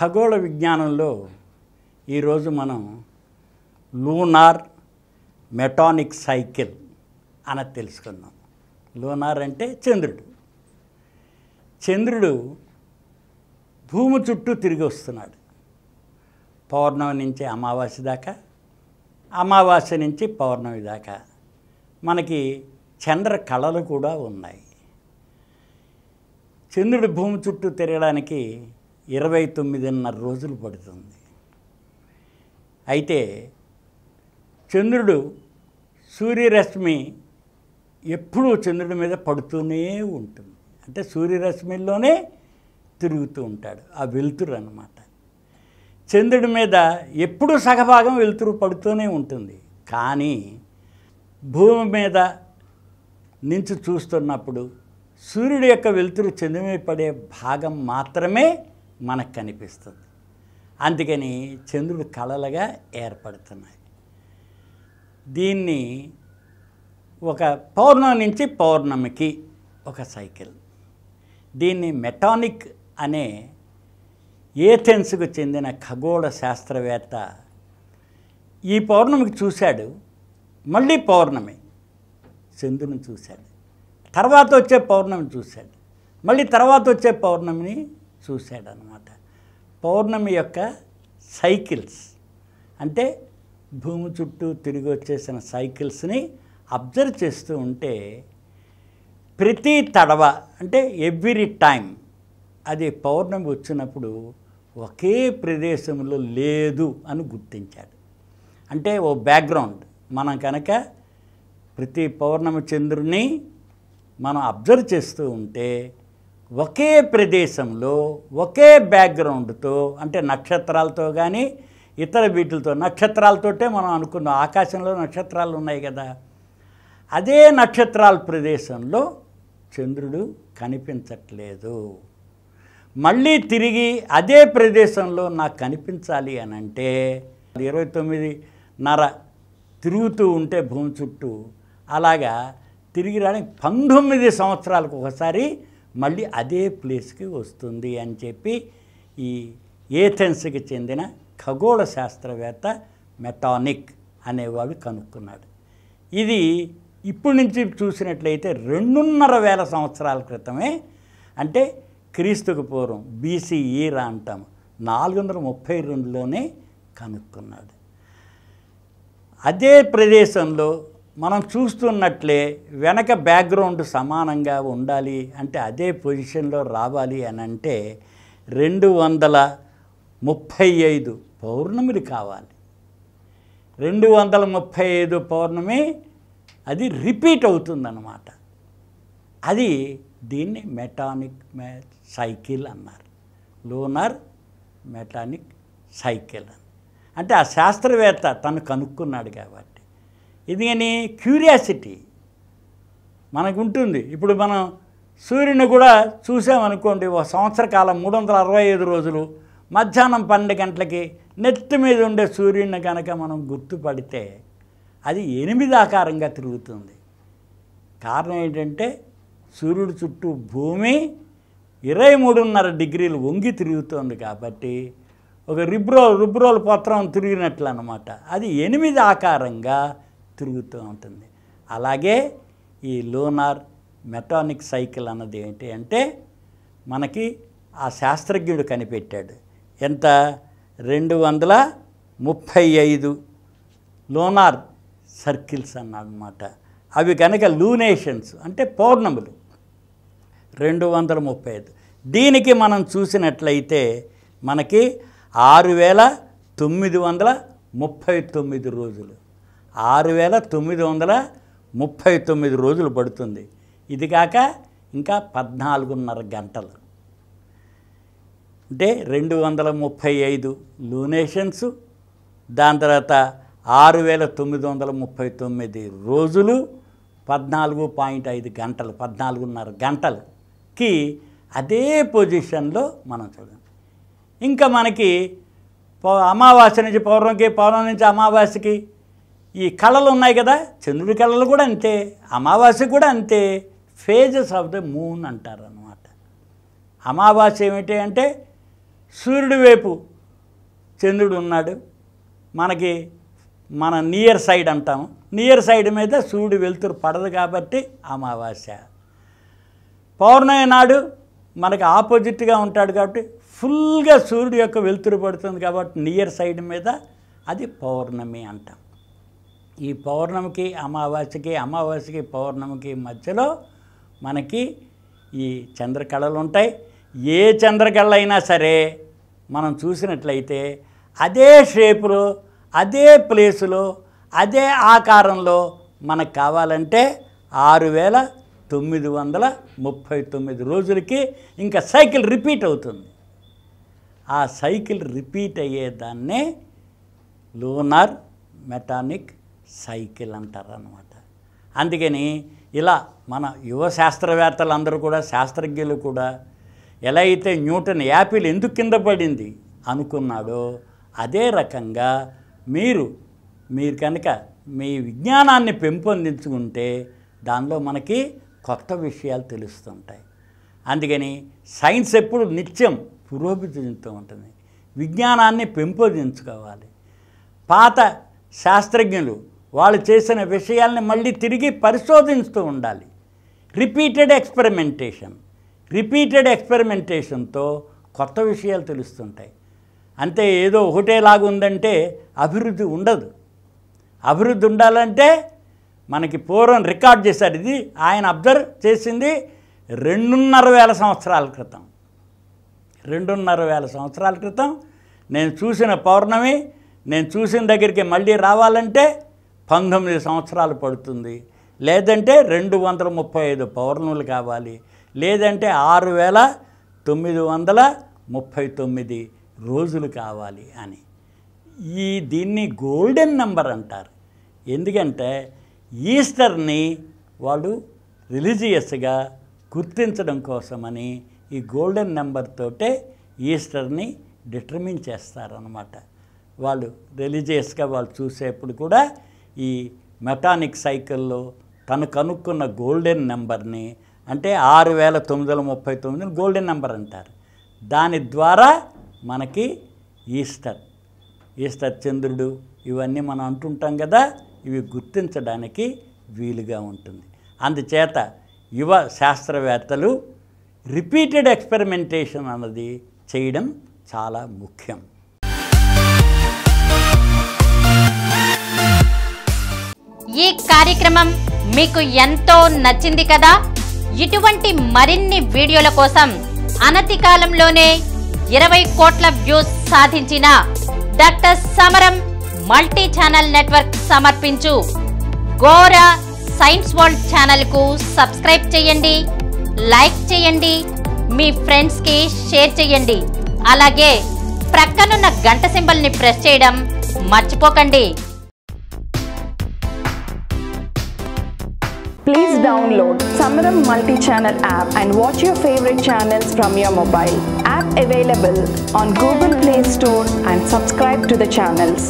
ఖగోళ విజ్ఞానంలో ఈరోజు మనం లూనార్ మెటానిక్ సైకిల్ అని తెలుసుకుందాం. లూనార్ అంటే చంద్రుడు. చంద్రుడు భూమి చుట్టూ తిరిగి వస్తున్నాడు. పౌర్ణమి నుంచి అమావాస్య దాకా, అమావాస్య నుంచి పౌర్ణమి దాకా మనకి చంద్ర కళలు కూడా ఉన్నాయి. చంద్రుడు భూమి చుట్టూ తిరగడానికి 29.5 రోజులు పడుతుంది. అయితే చంద్రుడు సూర్యరశ్మి ఎప్పుడూ చంద్రుడి మీద పడుతూనే ఉంటుంది. అంటే సూర్యరశ్మిలోనే తిరుగుతూ ఉంటాడు. ఆ వెలుతురు అన్నమాట. చంద్రుడి మీద ఎప్పుడూ సగభాగం వెలుతురు పడుతూనే ఉంటుంది. కానీ భూమి మీద నుంచి చూస్తున్నప్పుడు సూర్యుడి యొక్క వెలుతురు చంద్రుడి మీద పడే భాగం మాత్రమే మనకు కనిపిస్తుంది. అందుకని చంద్రుడు కళలుగా ఏర్పడుతున్నాయి. దీన్ని ఒక పౌర్ణమి నుంచి పౌర్ణమికి ఒక సైకిల్. దీన్ని మెటానిక్ అనే ఏథెన్స్కు చెందిన ఖగోళ శాస్త్రవేత్త ఈ పౌర్ణమికి చూశాడు. మళ్ళీ పౌర్ణమి చంద్రుని చూశాడు. తర్వాత వచ్చే పౌర్ణమి చూశాడు. మళ్ళీ తర్వాత వచ్చే పౌర్ణమిని చూశాడు అన్నమాట. పౌర్ణమి యొక్క సైకిల్స్ అంటే భూమి చుట్టూ తిరిగి వచ్చేసిన సైకిల్స్ని అబ్జర్వ్ చేస్తూ ఉంటే ప్రతి తడవ అంటే ఎవ్రీ టైం అది పౌర్ణమి వచ్చినప్పుడు ఒకే ప్రదేశంలో లేదు అని గుర్తించాడు. అంటే ఓ బ్యాక్గ్రౌండ్ మనం కనుక ప్రతి పౌర్ణమి చంద్రుని మనం అబ్జర్వ్ చేస్తూ ఉంటే ఒకే ప్రదేశంలో ఒకే బ్యాక్గ్రౌండ్తో అంటే నక్షత్రాలతో కానీ ఇతర వీటితో నక్షత్రాలతోటే మనం అనుకున్నాం. ఆకాశంలో నక్షత్రాలు ఉన్నాయి కదా, అదే నక్షత్రాల ప్రదేశంలో చంద్రుడు కనిపించట్లేదు. మళ్ళీ తిరిగి అదే ప్రదేశంలో నాకు కనిపించాలి అని అంటే 29.5 తిరుగుతూ ఉంటే భూమి చుట్టూ అలాగా తిరిగి రావడానికి 19 సంవత్సరాలకు ఒకసారి మళ్ళీ అదే ప్లేస్కి వస్తుంది అని చెప్పి ఈ ఏథెన్స్కి చెందిన ఖగోళ శాస్త్రవేత్త మెటానిక్ అనేవాడు కనుక్కున్నాడు. ఇది ఇప్పటి నుంచి చూసినట్లయితే 2,500 సంవత్సరాల క్రితమే, అంటే క్రీస్తుకు పూర్వం BCE అంటాము, 432లోనే కనుక్కున్నాడు. అదే ప్రదేశంలో మనం చూస్తున్నట్లే వెనక బ్యాక్గ్రౌండ్ సమానంగా ఉండాలి అంటే అదే పొజిషన్లో రావాలి అని అంటే 235 పౌర్ణమిలు కావాలి. 235 పౌర్ణమి అది రిపీట్ అవుతుందన్నమాట. అది దీన్ని మెటానిక్ సైకిల్ అన్నారు. లూనార్ మెటానిక్ సైకిల్ అని అంటే ఆ శాస్త్రవేత్త తను కనుక్కున్నాడు కాబట్టి. ఇది కానీ క్యూరియాసిటీ మనకు ఉంటుంది. ఇప్పుడు మనం సూర్యుని కూడా చూసామనుకోండి, ఒక సంవత్సర కాలం 365 రోజులు మధ్యాహ్నం 12 గంటలకి నెత్తి మీద ఉండే సూర్యుడిని కనుక మనం గుర్తుపడితే అది 8 ఆకారంగా తిరుగుతుంది. కారణం ఏంటంటే సూర్యుడి చుట్టూ భూమి 23.5 డిగ్రీలు వంగి తిరుగుతుంది కాబట్టి ఒక రుబ్రోల్ పత్రం తిరిగినట్లు అన్నమాట. అది 8 ఆకారంగా తిరుగుతూ ఉంటుంది. అలాగే ఈ లూనార్ మెటానిక్ సైకిల్ అన్నది ఏంటి అంటే మనకి ఆ శాస్త్రజ్ఞుడు కనిపెట్టాడు. ఎంత 235 లూనార్ సర్కిల్స్ అన్నమాట. అవి కనుక లూనేషన్స్ అంటే పౌర్ణములు 235. దీనికి మనం చూసినట్లయితే మనకి 6,939 రోజులు, 6,939 రోజులు పడుతుంది. ఇది కాక ఇంకా 14.5 గంటలు. అంటే 235 లూనేషన్స్, దాని తర్వాత 6,939 రోజులు, 14.5 గంటలు, 14.5 గంటలకి అదే పొజిషన్లో మనం చూడాలి. ఇంకా మనకి అమావాస్య నుంచి పౌర్ణమికి, పౌర్ణమి నుంచి అమావాస్యకి ఈ కళలు ఉన్నాయి కదా, చంద్రుడి కళలు కూడా అంతే, అమావాస్య కూడా అంతే. ఫేజెస్ ఆఫ్ ద మూన్ అంటారు అన్నమాట. అమావాస్య ఏమిటి అంటే సూర్యుడి వైపు చంద్రుడు ఉన్నాడు, మనకి మన నియర్ సైడ్ అంటాము, నియర్ సైడ్ మీద సూర్యుడు వెలుతురు పడదు కాబట్టి అమావాస్య. పౌర్ణమి నాడు మనకి ఆపోజిట్గా ఉంటాడు కాబట్టి ఫుల్గా సూర్యుడు యొక్క వెలుతురు పడుతుంది కాబట్టి నియర్ సైడ్ మీద అది పౌర్ణమి అంటాం. ఈ పౌర్ణమికి అమావాస్యకి, అమావాస్యకి పౌర్ణమికి మధ్యలో మనకి ఈ చంద్రకళలు ఉంటాయి. ఏ చంద్రకళ అయినా సరే మనం చూసినట్లయితే అదే షేపులో, అదే ప్లేసులో, అదే ఆకారంలో మనకు కావాలంటే 6939 రోజులకి ఇంకా సైకిల్ రిపీట్ అవుతుంది. ఆ సైకిల్ రిపీట్ అయ్యేదాన్నే లూనార్ మెటానిక్ సైకిల్ అంటారు అన్నమాట. అందుకని ఇలా మన యువ శాస్త్రవేత్తలు అందరూ కూడా, శాస్త్రజ్ఞులు కూడా ఎలా అయితే న్యూటన్ యాపిల్ ఎందుకు కింద పడింది అనుకున్నాడో అదే రకంగా మీరు కనుక మీ విజ్ఞానాన్ని పెంపొందించుకుంటే దానిలో మనకి కొత్త విషయాలు తెలుస్తుంటాయి. అందుకని సైన్స్ ఎప్పుడు నిత్యం పురోభివృద్ధి చెందుతూ ఉంటుంది. విజ్ఞానాన్ని పెంపొందించుకోవాలి. పాత శాస్త్రజ్ఞులు వాళ్ళు చేసిన విషయాల్ని మళ్ళీ తిరిగి పరిశోధిస్తూ ఉండాలి. రిపీటెడ్ ఎక్స్పెరిమెంటేషన్తో కొత్త విషయాలు తెలుస్తుంటాయి. అంతే ఏదో ఒకటేలాగా ఉందంటే అభివృద్ధి ఉండదు. అభివృద్ధి ఉండాలంటే మనకి పూర్వం రికార్డ్ చేశారు. ఇది ఆయన అబ్జర్వ్ చేసింది 2,500 సంవత్సరాల క్రితం. 2,500 సంవత్సరాల క్రితం నేను చూసిన పౌర్ణమి నేను చూసిన దగ్గరికి మళ్ళీ రావాలంటే 19 సంవత్సరాలు పడుతుంది. లేదంటే 235 పౌర్ణములు కావాలి, లేదంటే 6,939 రోజులు కావాలి అని. దీన్ని గోల్డెన్ నెంబర్ అంటారు. ఎందుకంటే ఈస్టర్ని వాళ్ళు రిలీజియస్గా గుర్తించడం కోసమని ఈ గోల్డెన్ నెంబర్ తోటే ఈస్టర్ని డిటర్మిన్ చేస్తారన్నమాట. వాళ్ళు రిలీజియస్గా వాళ్ళు చూసేప్పుడు కూడా ఈ మెటానిక్ సైకిల్లో తను కనుక్కున్న గోల్డెన్ నెంబర్ని, అంటే 6,939 గోల్డెన్ నెంబర్ అంటారు. దాని ద్వారా మనకి ఈస్టర్ చంద్రుడు ఇవన్నీ మనం అంటుంటాం కదా, ఇవి గుర్తించడానికి వీలుగా ఉంటుంది. అందుచేత యువ శాస్త్రవేత్తలు రిపీటెడ్ ఎక్స్పెరిమెంటేషన్ అన్నది చేయడం చాలా ముఖ్యం. ఈ కార్యక్రమం మీకు ఎంతో నచ్చింది కదా. ఇటువంటి మరిన్ని వీడియోల కోసం అనతి కాలంలోనే 20 కోట్ల వ్యూస్ సాధించిన డాక్టర్ సమరం మల్టీ ఛానల్ నెట్వర్క్ సమర్పించు గోరా సైన్స్ వరల్డ్ ఛానల్ కు సబ్స్క్రైబ్ చేయండి, లైక్ చేయండి, మీ ఫ్రెండ్స్ కి షేర్ చేయండి. అలాగే ప్రక్కనున్న గంట సింబల్ ని ప్రెస్ చేయడం మర్చిపోకండి. Please download Samaram multi-channel app and watch your favorite channels from your mobile. App available on Google Play Store and subscribe to the channels.